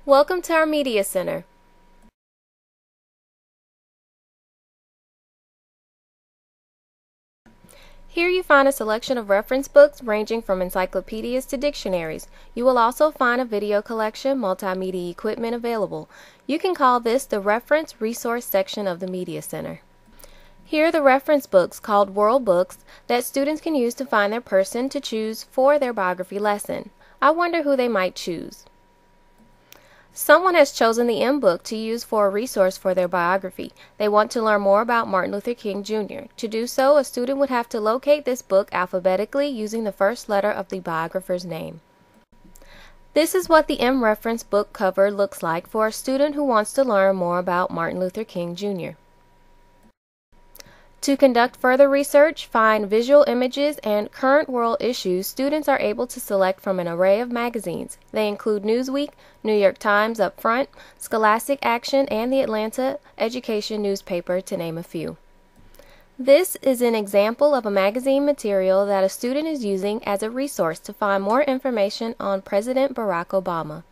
Welcome to our Media Center. Here you find a selection of reference books ranging from encyclopedias to dictionaries. You will also find a video collection, multimedia equipment available. You can call this the Reference Resource section of the Media Center. Here are the reference books called World Books that students can use to find their person to choose for their biography lesson. I wonder who they might choose. Someone has chosen the M book to use for a resource for their biography. They want to learn more about Martin Luther King Jr. To do so, a student would have to locate this book alphabetically using the first letter of the biographer's name. This is what the M reference book cover looks like for a student who wants to learn more about Martin Luther King Jr. To conduct further research, find visual images, and current world issues, students are able to select from an array of magazines. They include Newsweek, New York Times Up Front, Scholastic Action, and the Atlanta Education newspaper, to name a few. This is an example of a magazine material that a student is using as a resource to find more information on President Barack Obama.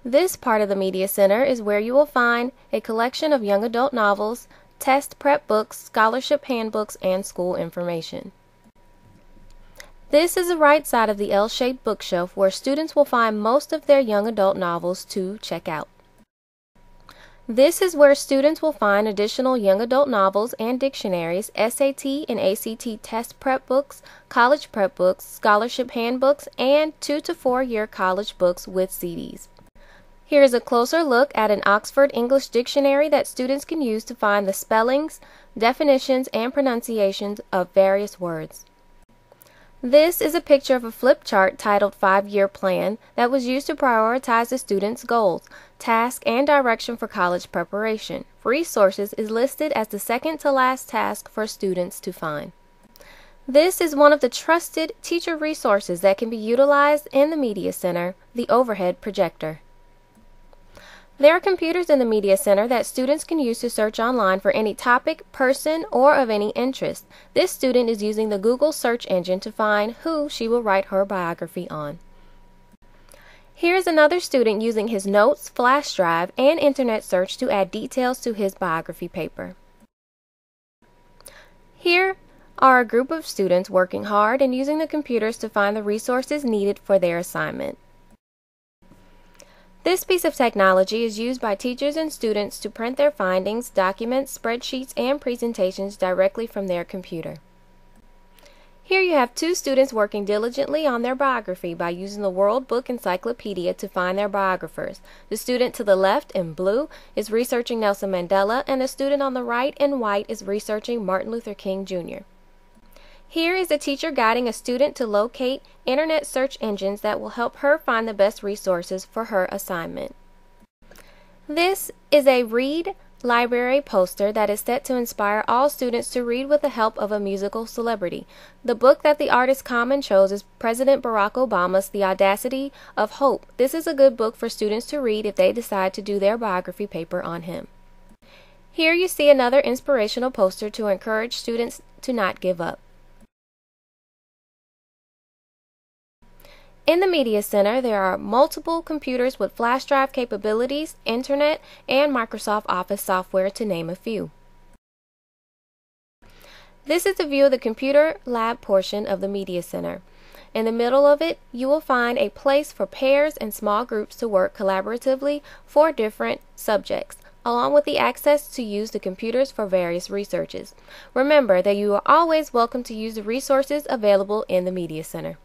This part of the Media Center is where you will find a collection of young adult novels, test prep books, scholarship handbooks, and school information. This is the right side of the L-shaped bookshelf where students will find most of their young adult novels to check out. This is where students will find additional young adult novels and dictionaries, SAT and ACT test prep books, college prep books, scholarship handbooks, and 2 to 4 year college books with CDs. Here is a closer look at an Oxford English dictionary that students can use to find the spellings, definitions, and pronunciations of various words. This is a picture of a flip chart titled 5-Year Plan that was used to prioritize the students' goals, task, and direction for college preparation. Resources is listed as the second to last task for students to find. This is one of the trusted teacher resources that can be utilized in the Media Center, the overhead projector. There are computers in the Media Center that students can use to search online for any topic, person, or of any interest. This student is using the Google search engine to find who she will write her biography on. Here is another student using his notes, flash drive, and internet search to add details to his biography paper. Here are a group of students working hard and using the computers to find the resources needed for their assignment. This piece of technology is used by teachers and students to print their findings, documents, spreadsheets, and presentations directly from their computer. Here you have 2 students working diligently on their biography by using the World Book Encyclopedia to find their biographers. The student to the left in blue is researching Nelson Mandela, and the student on the right in white is researching Martin Luther King Jr. Here is a teacher guiding a student to locate internet search engines that will help her find the best resources for her assignment. This is a Read Library poster that is set to inspire all students to read with the help of a musical celebrity. The book that the artist Common chose is President Barack Obama's The Audacity of Hope. This is a good book for students to read if they decide to do their biography paper on him. Here you see another inspirational poster to encourage students to not give up. In the Media Center, there are multiple computers with flash drive capabilities, internet, and Microsoft Office software, to name a few. This is a view of the computer lab portion of the Media Center. In the middle of it, you will find a place for pairs and small groups to work collaboratively for different subjects, along with the access to use the computers for various researches. Remember that you are always welcome to use the resources available in the Media Center.